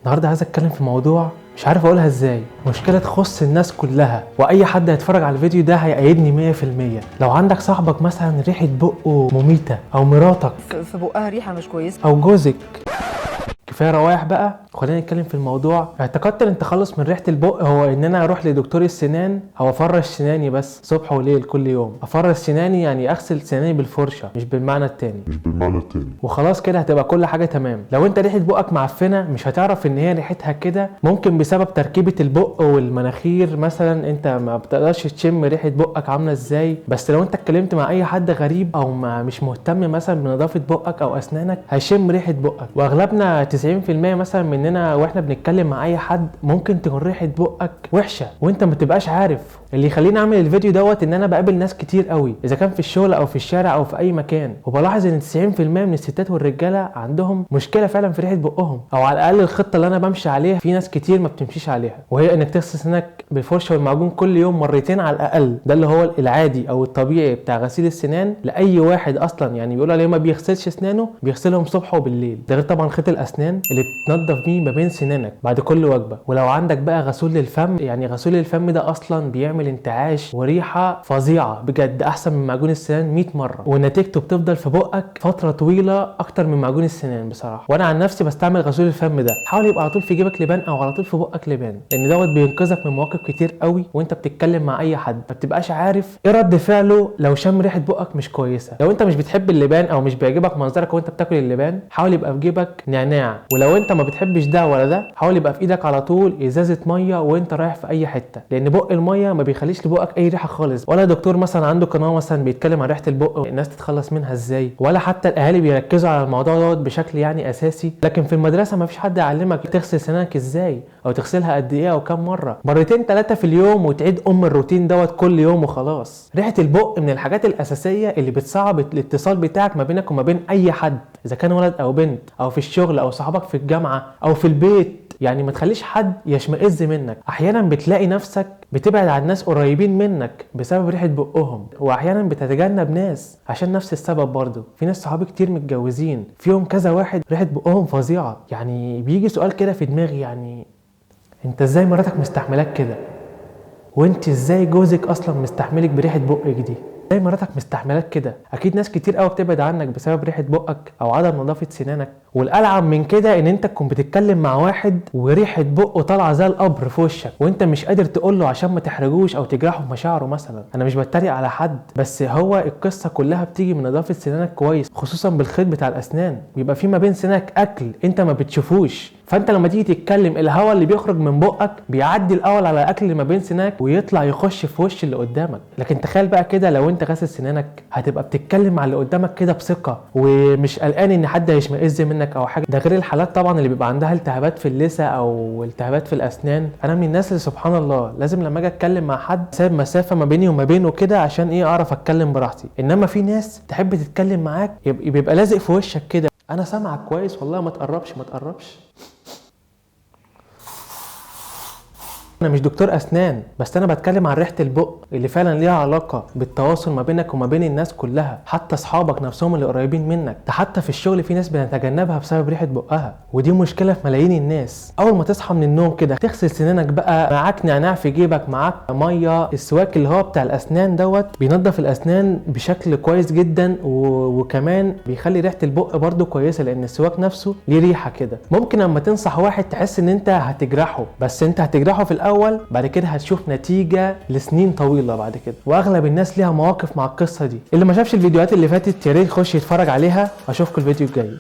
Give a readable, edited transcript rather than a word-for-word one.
النهارده عايز اتكلم في موضوع مش عارف اقولها ازاي، مشكله تخص الناس كلها، واي حد هيتفرج على الفيديو ده هيأيدني 100%. لو عندك صاحبك مثلا ريحه بقه مميته، او مراتك في بقها ريحه مش كويسه، او جوزك، كفايه روايح بقى. خلينا نتكلم في الموضوع. اعتقدت ان التخلص من ريحه البق هو ان انا اروح لدكتور السنان او افرش سناني بس صبح وليل كل يوم. افرش سناني يعني اغسل سناني بالفرشه، مش بالمعنى التاني، وخلاص كده هتبقى كل حاجه تمام. لو انت ريحه بقك معفنه مش هتعرف ان هي ريحتها كده، ممكن بسبب تركيبه البق والمناخير مثلا. انت ما بتقدرش تشم ريحه بقك عامله ازاي، بس لو انت اتكلمت مع اي حد غريب او مش مهتم مثلا بنظافه بقك او اسنانك هيشم ريحه بقك. واغلبنا 90% مثلا مننا واحنا بنتكلم مع اي حد ممكن تكون ريحه بقك وحشه وانت ما تبقاش عارف. اللي يخليني اعمل الفيديو دوت ان انا بقابل ناس كتير قوي، اذا كان في الشغل او في الشارع او في اي مكان، وبلاحظ ان 90% من الستات والرجاله عندهم مشكله فعلا في ريحه بقهم، او على الاقل الخطه اللي انا بمشي عليها في ناس كتير ما بتمشيش عليها، وهي انك تغسل سنانك بالفرشه والمعجون كل يوم مرتين على الاقل. ده اللي هو العادي او الطبيعي بتاع غسيل السنان لاي واحد اصلا، يعني بيقول عليه ما بيغسلش اسنانه بيغسلهم صبح وبالليل. ده غير طبعا خيط الاسنان اللي بتنضف بيه ما بين سنانك بعد كل وجبه. ولو عندك بقى غسول للفم، يعني غسول الفم ده اصلا بيعمل انتعاش وريحه فظيعه بجد، احسن من معجون السنان 100 مره، ونتيجته بتفضل في بقك فتره طويله اكتر من معجون السنان بصراحه. وانا عن نفسي بستعمل غسول الفم ده، حاول يبقى على طول في جيبك لبان او على طول في بقك لبان، لان دوت بينقذك من مواقف كتير قوي وانت بتتكلم مع اي حد، ما بتبقاش عارف ايه رد فعله لو شم ريحه بقك مش كويسه. لو انت مش بتحب اللبان او مش بيعجبك منظرك وانت بتاكل اللبان، حاول يبقى في جيبك نعناع. ولو انت ما بتحبش ده ولا ده، حاول يبقى في ايدك على طول ازازه ميه وانت رايح في اي حته، لان بق الميه ما بيخليش لبقك اي ريحه خالص. ولا دكتور مثلا عنده قناه مثلا بيتكلم عن ريحه البق الناس تتخلص منها ازاي، ولا حتى الاهالي بيركزوا على الموضوع دوت بشكل يعني اساسي. لكن في المدرسه ما فيش حد يعلمك تغسل سنانك ازاي، او تغسلها قد ايه او كام مره، مرتين 3 في اليوم، وتعيد الروتين دوت كل يوم وخلاص. ريحه البق من الحاجات الاساسيه اللي بتصعب الاتصال بتاعك ما بينك وما بين اي حد، اذا كان ولد او بنت، او في الشغل، او صحابك في الجامعه، او في البيت. يعني ما تخليش حد يشمئز منك. احيانا بتلاقي نفسك بتبعد عن ناس قريبين منك بسبب ريحه بقهم، واحيانا بتتجنب ناس عشان نفس السبب برضه. في ناس صحابي كتير متجوزين فيهم كذا واحد ريحه بقهم فظيعه. يعني بيجي سؤال كده في دماغي، يعني انت ازاي مراتك مستحملاك كده؟ وانت ازاي جوزك اصلا مستحملك بريحه بقك دي؟ ازاي مراتك مستحملاك كده؟ اكيد ناس كتير قوي بتبعد عنك بسبب ريحه بقك او عدم نظافه سنانك. والالعب من كده ان انت تكون بتتكلم مع واحد وريحه بقه طالعه زي القبر في وشك، وانت مش قادر تقول له عشان ما تحرجوش او تجرحه في مشاعره مثلا. انا مش بتريق على حد، بس هو القصه كلها بتيجي من نظافه سنانك كويس، خصوصا بالخيط بتاع الاسنان. بيبقى في ما بين سنانك اكل انت ما بتشوفوش، فانت لما تيجي تتكلم الهواء اللي بيخرج من بقك بيعدي الاول على الاكل اللي ما بين سنانك ويطلع يخش في وش اللي قدامك. لكن تخيل بقى كده لو انت غاسل سنانك، هتبقى بتتكلم مع اللي قدامك كده بثقه ومش قلقان ان حد هيشمئز منك او حاجه. ده غير الحالات طبعا اللي بيبقى عندها التهابات في اللثه او التهابات في الاسنان. انا من الناس اللي سبحان الله لازم لما اجي اتكلم مع حد سايب مسافه ما بيني وما بينه كده عشان ايه اعرف اتكلم براحتي. انما في ناس تحب تتكلم معاك بيبقى لازق في وشك كده، انا سامعك كويس والله ما تقربش ما تقربش. انا مش دكتور اسنان، بس انا بتكلم عن ريحه البق اللي فعلا ليها علاقه بالتواصل ما بينك وما بين الناس كلها، حتى اصحابك نفسهم اللي قريبين منك. ده حتى في الشغل في ناس بنتجنبها بسبب ريحه بقها، ودي مشكله في ملايين الناس. اول ما تصحى من النوم كده تغسل سنانك بقى، معاك نعناع في جيبك، معاك ميه. السواك اللي هو بتاع الاسنان دوت بينظف الاسنان بشكل كويس جدا، وكمان بيخلي ريحه البق برده كويسه، لان السواك نفسه ليه ريحه كده. ممكن اما تنصح واحد تحس ان انت هتجرحه، بس انت هتجرحه في الاول، بعد كده هتشوف نتيجه لسنين طويله بعد كده. واغلب الناس ليها مواقف مع القصه دي. اللي ما شافش الفيديوهات اللي فاتت يا ريت يخش يتفرج عليها. اشوفكم الفيديو الجاي.